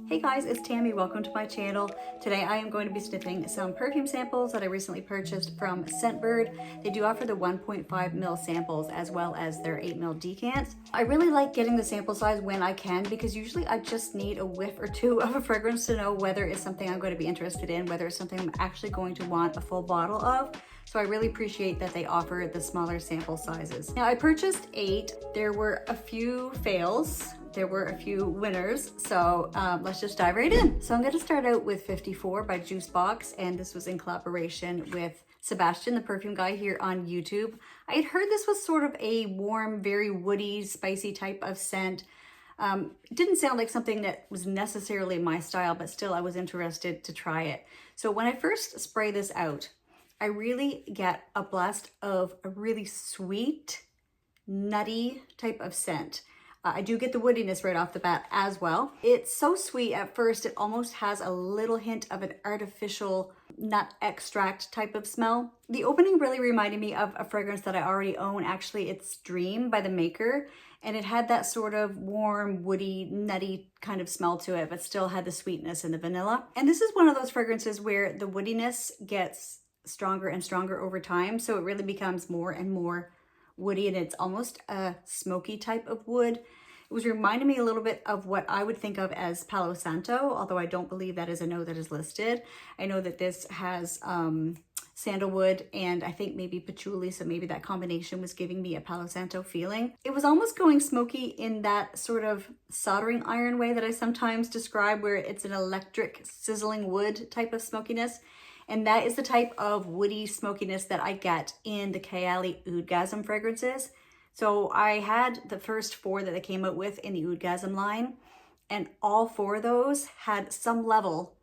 Hey guys, it's Tammy. Welcome to my channel. Today I am going to be sniffing some perfume samples that I recently purchased from Scentbird. They do offer the 1.5 ml samples as well as their 8 ml decants. I really like getting the sample size when I can because usually I just need a whiff or two of a fragrance to know whether it's something I'm going to be interested in, whether it's something I'm actually going to want a full bottle of. So I really appreciate that they offer the smaller sample sizes. Now I purchased 8. There were a few fails. There were a few winners, so let's just dive right in. So I'm going to start out with 54 by Jusbox, and this was in collaboration with Sebastian, the perfume guy here on YouTube. I had heard this was sort of a warm, very woody, spicy type of scent. It didn't sound like something that was necessarily my style, but still I was interested to try it. So when I first spray this out, I really get a blast of a really sweet, nutty type of scent. I do get the woodiness right off the bat as well. It's so sweet at first, it almost has a little hint of an artificial nut extract type of smell. The opening really reminded me of a fragrance that I already own. Actually, it's Dream by the Maker, and it had that sort of warm, woody, nutty kind of smell to it, but still had the sweetness and the vanilla. And this is one of those fragrances where the woodiness gets stronger and stronger over time, so it really becomes more and more woody, and it's almost a smoky type of wood. It was reminding me a little bit of what I would think of as Palo Santo, although I don't believe that is a note that is listed. I know that this has sandalwood and I think maybe patchouli, so maybe that combination was giving me a Palo Santo feeling. It was almost going smoky in that sort of soldering iron way that I sometimes describe, where it's an electric sizzling wood type of smokiness. And that is the type of woody smokiness that I get in the Kayali Oudgasm fragrances. So I had the first 4 that they came out with in the Oudgasm line, and all 4 of those had some level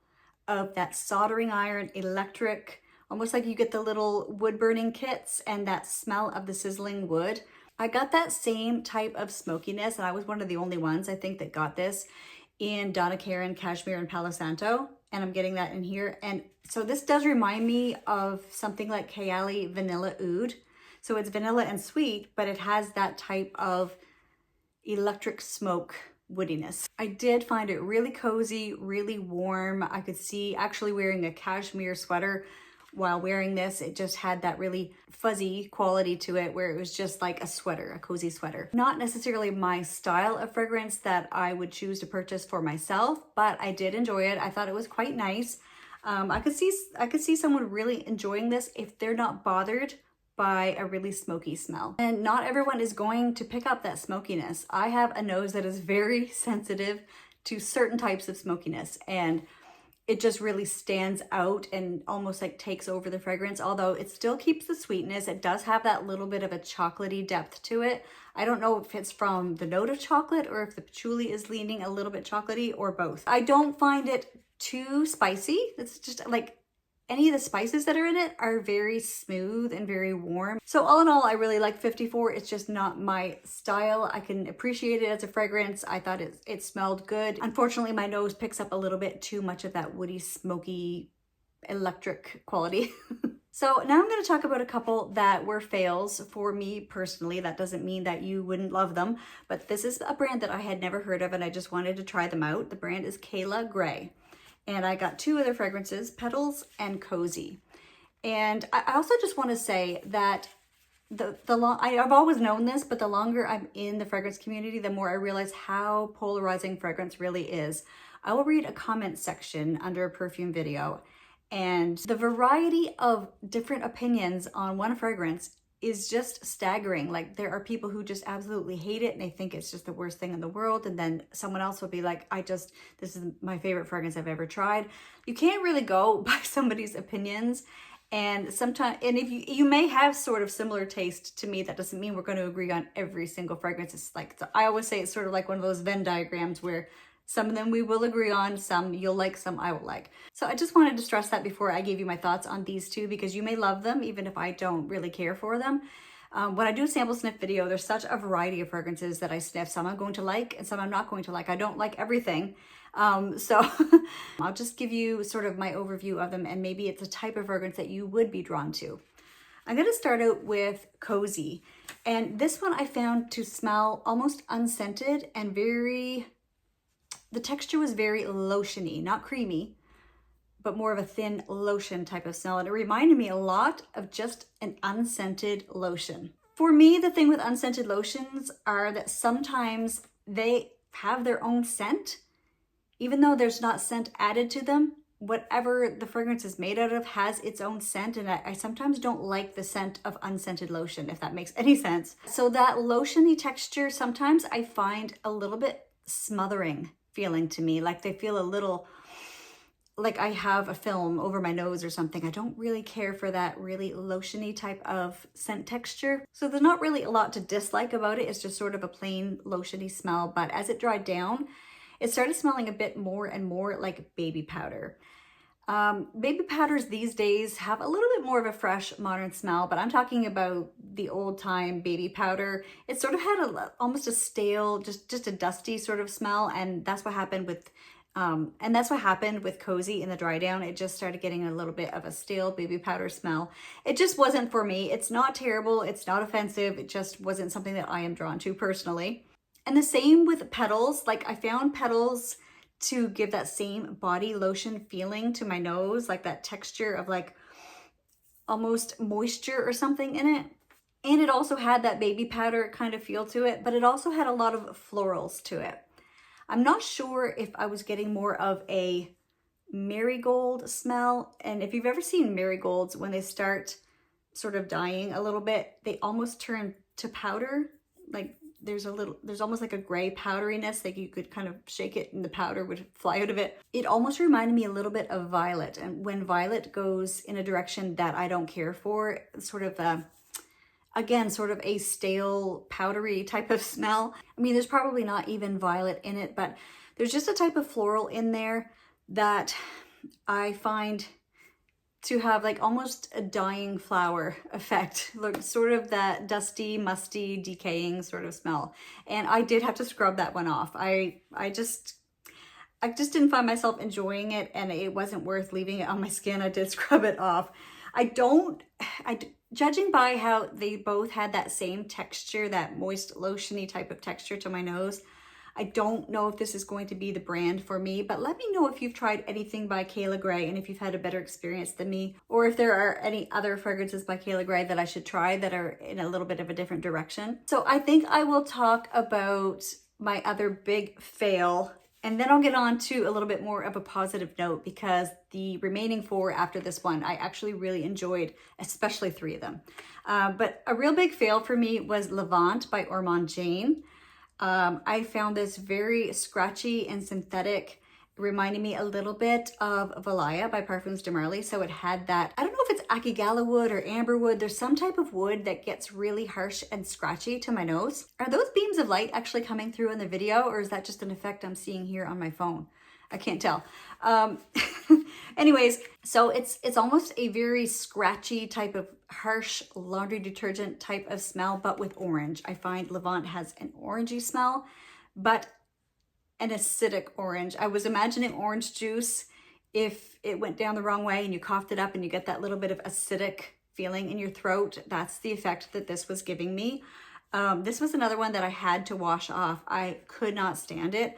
of that soldering iron, electric, almost like you get the little wood burning kits and that smell of the sizzling wood. I got that same type of smokiness, and I was one of the only ones I think that got this in Donna, Karan, Cashmere, and Palo Santo. And I'm getting that in here. And so this does remind me of something like Kayali Vanilla Oud. So it's vanilla and sweet, but it has that type of electric smoke woodiness. I did find it really cozy, really warm. I could see actually wearing a cashmere sweater while wearing this. It just had that really fuzzy quality to it where it was just like a sweater, a cozy sweater. Not necessarily my style of fragrance that I would choose to purchase for myself, but I did enjoy it. I thought it was quite nice. I could see someone really enjoying this if they're not bothered by a really smoky smell. And not everyone is going to pick up that smokiness. I have a nose that is very sensitive to certain types of smokiness, and it just really stands out and almost like takes over the fragrance. Although it still keeps the sweetness, it does have that little bit of a chocolatey depth to it. I don't know if it's from the note of chocolate or if the patchouli is leaning a little bit chocolatey, or both. I don't find it too spicy. It's just like any of the spices that are in it are very smooth and very warm. So all in all, I really like 54. It's just not my style. I can appreciate it as a fragrance. I thought it smelled good. Unfortunately, my nose picks up a little bit too much of that woody, smoky, electric quality. So now I'm going to talk about a couple that were fails for me personally. That doesn't mean that you wouldn't love them, but this is a brand that I had never heard of and I just wanted to try them out. The brand is Cayla Grey. And I got 2 other fragrances, Petals and Cozy. And I also just want to say that I've always known this, but the longer I'm in the fragrance community, the more I realize how polarizing fragrance really is. I will read a comment section under a perfume video, and the variety of different opinions on one fragrance is just staggering. Like, there are people who just absolutely hate it and they think it's just the worst thing in the world, and then someone else will be like, this is my favorite fragrance I've ever tried. You can't really go by somebody's opinions, and sometimes, and if you may have sort of similar taste to me, that doesn't mean we're going to agree on every single fragrance. It's like, I always say it's sort of like one of those Venn diagrams where some of them we will agree on, some you'll like, some I will like. So I just wanted to stress that before I gave you my thoughts on these 2, because you may love them even if I don't really care for them. When I do a sample sniff video, there's such a variety of fragrances that I sniff. Some I'm going to like and some I'm not going to like. I don't like everything. So I'll just give you sort of my overview of them, and maybe it's a type of fragrance that you would be drawn to. I'm going to start out with Cozy. And this one I found to smell almost unscented and very the texture was very lotiony, not creamy, but more of a thin lotion type of smell. And it reminded me a lot of just an unscented lotion. For me, the thing with unscented lotions are that sometimes they have their own scent, even though there's not scent added to them. Whatever the fragrance is made out of has its own scent, and I sometimes don't like the scent of unscented lotion, if that makes any sense. So that lotiony texture, sometimes I find a little bit smothering feeling to me, like they feel a little like I have a film over my nose or something. I don't really care for that really lotiony type of scent texture. So there's not really a lot to dislike about it. It's just sort of a plain lotiony smell, but as it dried down, it started smelling a bit more and more like baby powder. Baby powders these days have a little bit more of a fresh, modern smell, but I'm talking about the old time baby powder. It sort of had almost a stale, just a dusty sort of smell, and that's what happened with Cozy in the dry down. It just started getting a little bit of a stale baby powder smell. It just wasn't for me. It's not terrible. It's not offensive. It just wasn't something that I am drawn to personally. And the same with Petals. Like I found Petals to give that same body lotion feeling to my nose, like that texture of like almost moisture or something in it. And it also had that baby powder kind of feel to it, but it also had a lot of florals to it. I'm not sure if I was getting more of a marigold smell. And if you've ever seen marigolds, when they start sort of dying a little bit, they almost turn to powder. Like there's almost like a gray powderiness, like you could kind of shake it and the powder would fly out of it. It almost reminded me a little bit of violet. And when violet goes in a direction that I don't care for, sort of again, sort of a stale, powdery type of smell. I mean, there's probably not even violet in it, but there's just a type of floral in there that I find to have like almost a dying flower effect, like sort of that dusty, musty, decaying sort of smell. And I did have to scrub that one off. I just didn't find myself enjoying it, and it wasn't worth leaving it on my skin. I did scrub it off. Judging by how they both had that same texture, that moist lotiony type of texture to my nose, I don't know if this is going to be the brand for me, but let me know if you've tried anything by Cayla Gray and if you've had a better experience than me, or if there are any other fragrances by Cayla Gray that I should try that are in a little bit of a different direction. So I think I will talk about my other big fail, and then I'll get on to a little bit more of a positive note, because the remaining 4 after this one, I actually really enjoyed, especially 3 of them. But a real big fail for me was Levant by Ormonde Jayne. I found this very scratchy and synthetic, reminding me a little bit of Valaya by Parfums de Marly. So it had that, I don't know if it's Akigala wood or amber wood. There's some type of wood that gets really harsh and scratchy to my nose. Are those beams of light actually coming through in the video, or is that just an effect I'm seeing here on my phone? I can't tell. Anyways, so it's almost a very scratchy type of harsh laundry detergent type of smell, but with orange. I find Levant has an orangey smell, but an acidic orange. I was imagining orange juice if it went down the wrong way and you coughed it up and you get that little bit of acidic feeling in your throat. That's the effect that this was giving me. This was another one that I had to wash off. I could not stand it.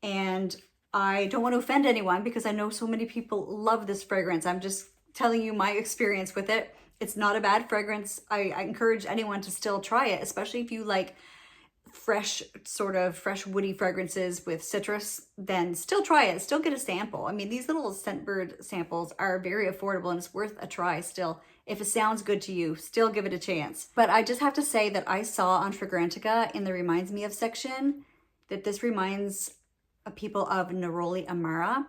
And I don't want to offend anyone because I know so many people love this fragrance. I'm just telling you my experience with it. It's not a bad fragrance. I encourage anyone to still try it, especially if you like fresh woody fragrances with citrus, then still try it. Still get a sample. I mean, these little Scentbird samples are very affordable and it's worth a try still. If it sounds good to you, still give it a chance. But I just have to say that I saw on Fragrantica in the Reminds Me of section that this reminds people of Néroli Amara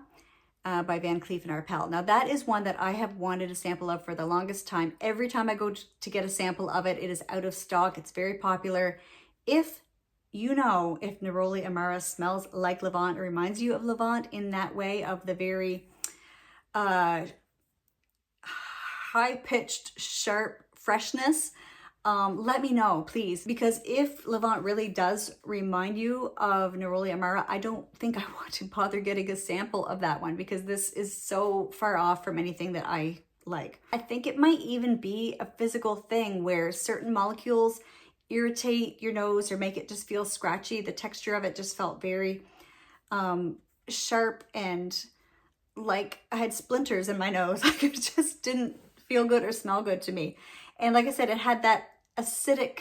by Van Cleef and Arpels. Now that is one that I have wanted a sample of for the longest time. Every time I go to get a sample of it, it is out of stock. It's very popular. If you know if Néroli Amara smells like Levant, it reminds you of Levant in that way, of the very high-pitched, sharp freshness, let me know, please. Because if Levant really does remind you of Néroli Amara, I don't think I want to bother getting a sample of that one because this is so far off from anything that I like. I think it might even be a physical thing where certain molecules irritate your nose or make it just feel scratchy. The texture of it just felt very sharp and like I had splinters in my nose. Like it just didn't feel good or smell good to me. And like I said, it had that acidic,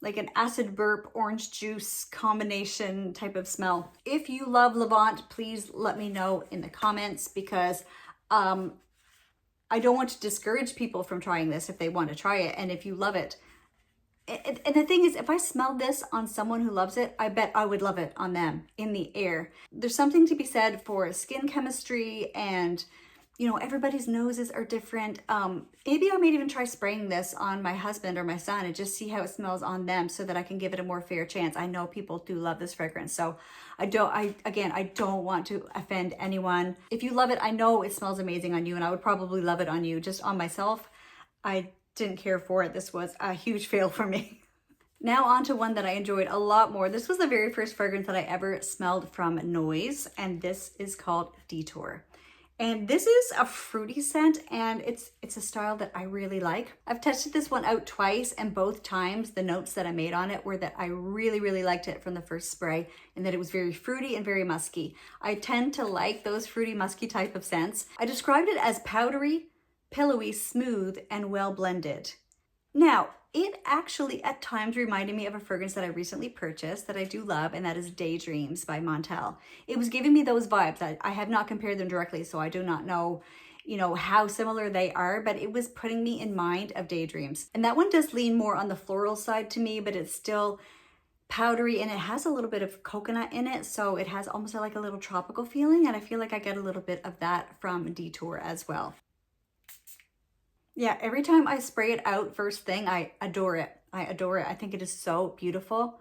like an acid burp, orange juice combination type of smell. If you love Levant, please let me know in the comments, because I don't want to discourage people from trying this if they want to try it. And if you love it, and the thing is, if I smelled this on someone who loves it, I bet I would love it on them in the air. There's something to be said for skin chemistry, and you know, everybody's noses are different. Maybe I might even try spraying this on my husband or my son and just see how it smells on them, so that I can give it a more fair chance. I know people do love this fragrance, so I don't want to offend anyone. If you love it, I know it smells amazing on you, and I would probably love it on you. Just on myself, I didn't care for it. This was a huge fail for me. Now on to one that I enjoyed a lot more. This was the very first fragrance that I ever smelled from Noyz, and this is called Detour. And this is a fruity scent, and it's a style that I really like. I've tested this one out twice, and both times the notes that I made on it were that I really liked it from the first spray, and that it was very fruity and very musky. I tend to like those fruity, musky type of scents. I described it as powdery, pillowy, smooth, and well blended. Now, it actually at times reminded me of a fragrance that I recently purchased that I do love, and that is Day Dreams by Montale. It was giving me those vibes. I have not compared them directly, so I do not know, you know, how similar they are, but it was putting me in mind of Day Dreams. And that one does lean more on the floral side to me, but it's still powdery, and it has a little bit of coconut in it, so it has almost like a little tropical feeling, and I feel like I get a little bit of that from Detour as well. Yeah, every time I spray it out first thing, I adore it. I adore it. I think it is so beautiful.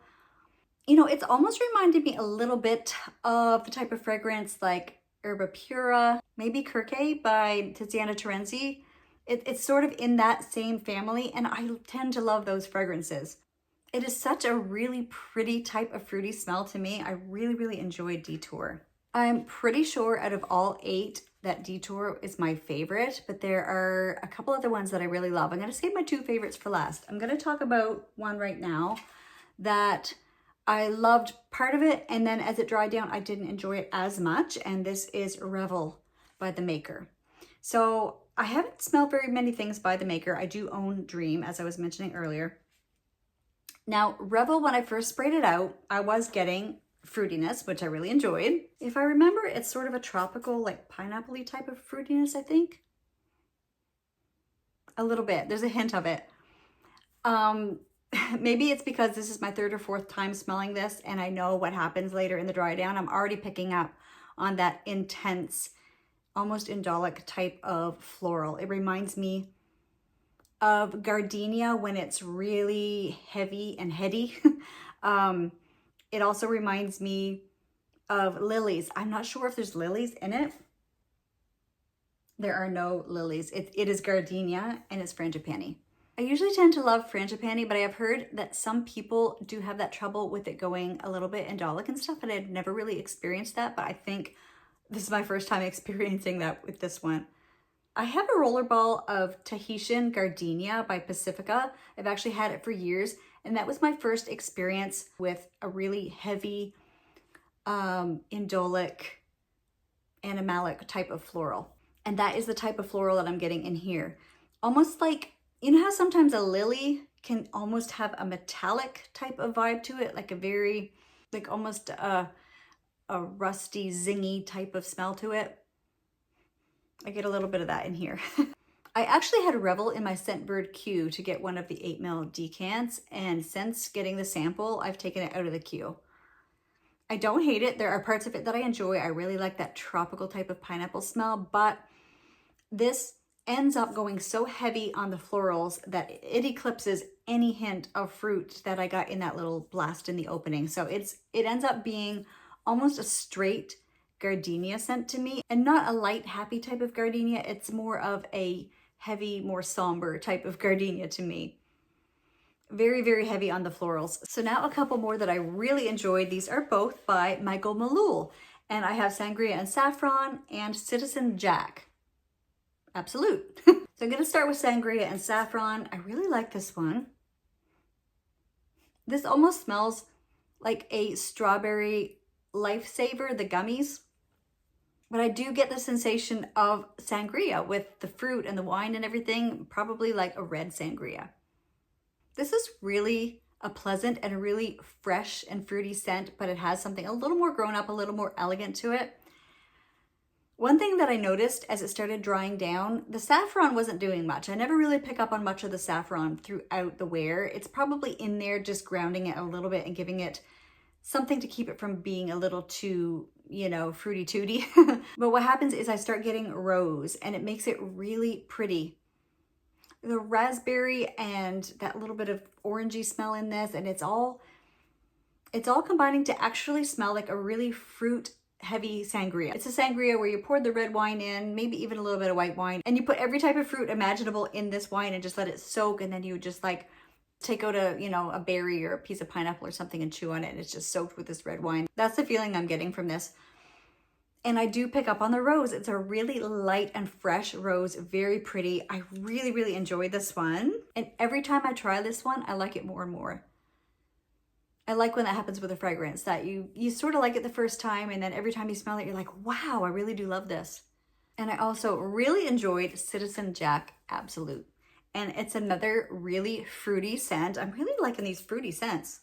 You know, it's almost reminded me a little bit of the type of fragrance like Herba Pura, maybe Kirke by Tiziana Terenzi. It's sort of in that same family, and I tend to love those fragrances. It is such a really pretty type of fruity smell to me. I really enjoyed Detour. I'm pretty sure out of all 8 that Detour is my favorite, but there are a couple other ones that I really love. I'm going to save my 2 favorites for last. I'm going to talk about one right now that I loved part of it, and then as it dried down, I didn't enjoy it as much, and this is Revel by the Maker. So I haven't smelled very many things by the Maker. I do own Dream, as I was mentioning earlier. Now, Revel, when I first sprayed it out, I was getting fruitiness, which I really enjoyed. If I remember, it's sort of a tropical, like pineapple-y type of fruitiness, I think. A little bit. There's a hint of it. Maybe it's because this is my 3rd or 4th time smelling this, and I know what happens later in the dry down. I'm already picking up on that intense, almost indolic type of floral. It reminds me of gardenia when it's really heavy and heady. It also reminds me of lilies. I'm not sure if there's lilies in it. There are no lilies. It is gardenia, and it's frangipani. I usually tend to love frangipani, but I have heard that some people do have that trouble with it going a little bit indolic and stuff, and I've never really experienced that, but I think this is my first time experiencing that with this one. I have a rollerball of Tahitian Gardenia by Pacifica. I've actually had it for years, and that was my first experience with a really heavy, indolic, animalic type of floral. And that is the type of floral that I'm getting in here. Almost like, you know how sometimes a lily can almost have a metallic type of vibe to it, like a very, like almost a rusty, zingy type of smell to it? I get a little bit of that in here. I actually had Revel in my Scentbird queue to get one of the 8ml decants, and since getting the sample, I've taken it out of the queue. I don't hate it. There are parts of it that I enjoy. I really like that tropical type of pineapple smell, but this ends up going so heavy on the florals that it eclipses any hint of fruit that I got in that little blast in the opening. So it ends up being almost a straight gardenia scent to me, and not a light, happy type of gardenia. It's more of a heavy, more somber type of gardenia to me. Very heavy on the florals. So now a couple more that I really enjoyed. These are both by Michael Malul, and I have Sangria and Saffron and Citizen Jack. Absolute. So I'm going to start with Sangria and Saffron. I really like this one. This almost smells like a strawberry Lifesaver, the gummies. But I do get the sensation of sangria with the fruit and the wine and everything, probably like a red sangria. This is really a pleasant and a really fresh and fruity scent, but it has something a little more grown up, a little more elegant to it. One thing that I noticed as it started drying down, the saffron wasn't doing much. I never really pick up on much of the saffron throughout the wear. It's probably in there just grounding it a little bit and giving it something to keep it from being a little too, you know, fruity tooty. But what happens is I start getting rose and it makes it really pretty. The raspberry and that little bit of orangey smell in this, and it's all combining to actually smell like a really fruit heavy sangria. It's a sangria where you poured the red wine in, maybe even a little bit of white wine, and you put every type of fruit imaginable in this wine and just let it soak, and then you would just like take out a, you know, a berry or a piece of pineapple or something and chew on it, and it's just soaked with this red wine. That's the feeling I'm getting from this. And I do pick up on the rose. It's a really light and fresh rose, very pretty. I really, really enjoyed this one. And every time I try this one, I like it more and more. I like when that happens with a fragrance, that you sort of like it the first time, and then every time you smell it, you're like, wow, I really do love this. And I also really enjoyed Citizen Jack Absolute. And it's another really fruity scent. I'm really liking these fruity scents.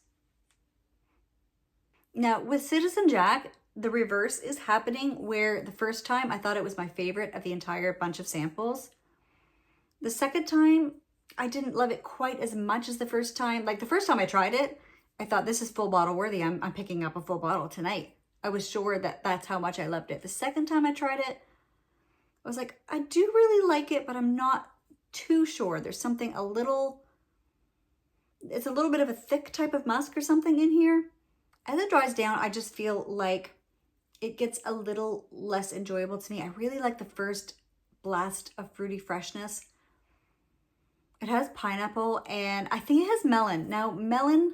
Now with Citizen Jack, the reverse is happening, where the first time I thought it was my favorite of the entire bunch of samples. The second time, I didn't love it quite as much as the first time. Like the first time I tried it, I thought this is full bottle worthy. I'm picking up a full bottle tonight. I was sure that that's how much I loved it. The second time I tried it, I was like, I do really like it, but I'm not too sure. There's something a little, it's a little bit of a thick type of musk or something in here. As it dries down, I just feel like it gets a little less enjoyable to me. I really like the first blast of fruity freshness. It has pineapple and I think it has melon. Now melon,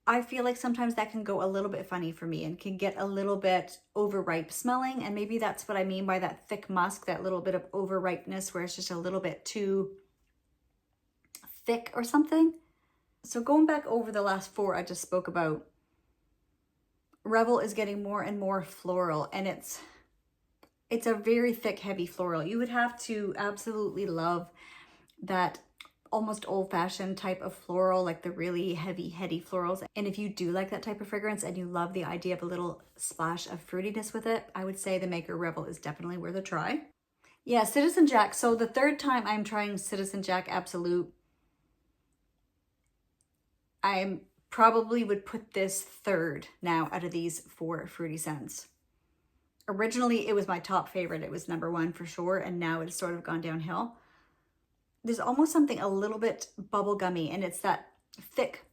I feel like sometimes that can go a little bit funny for me and can get a little bit overripe smelling. And maybe that's what I mean by that thick musk, that little bit of overripeness where it's just a little bit too thick or something. So going back over the last four I just spoke about, Revel is getting more and more floral, and it's a very thick, heavy floral. You would have to absolutely love that almost old-fashioned type of floral, like the really heavy, heady florals. And if you do like that type of fragrance and you love the idea of a little splash of fruitiness with it, I would say the Maker Revel is definitely worth a try. Yeah, Citizen Jack. So the third time I'm trying Citizen Jack Absolute, I'm probably would put this third now out of these four fruity scents. Originally, it was my top favorite. It was number one for sure, and now it's sort of gone downhill. There's almost something a little bit bubblegummy, and it's that thick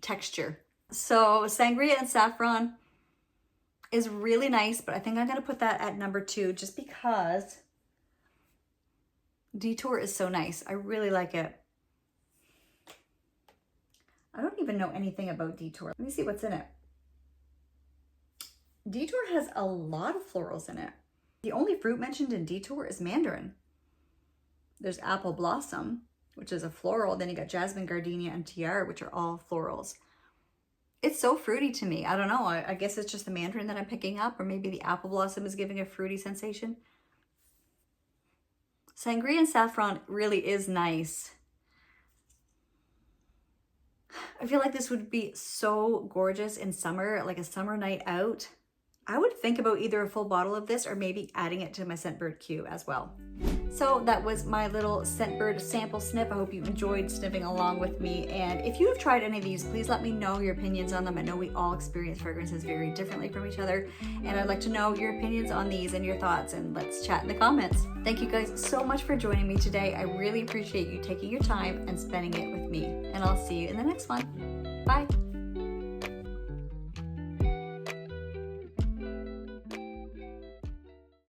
texture. So Sangria and Saffron is really nice, but I think I'm going to put that at number two just because Detour is so nice. I really like it. I don't even know anything about Detour. Let me see what's in it. Detour has a lot of florals in it. The only fruit mentioned in Detour is mandarin. There's apple blossom, which is a floral. Then you got jasmine, gardenia, and tiara, which are all florals. It's so fruity to me. I don't know. I guess it's just the mandarin that I'm picking up, or maybe the apple blossom is giving a fruity sensation. Sangria and Saffron really is nice. I feel like this would be so gorgeous in summer, like a summer night out. I would think about either a full bottle of this or maybe adding it to my Scentbird queue as well. So that was my little Scentbird sample sniff. I hope you enjoyed sniffing along with me. And if you have tried any of these, please let me know your opinions on them. I know we all experience fragrances very differently from each other. And I'd like to know your opinions on these and your thoughts, and let's chat in the comments. Thank you guys so much for joining me today. I really appreciate you taking your time and spending it with me. And I'll see you in the next one. Bye.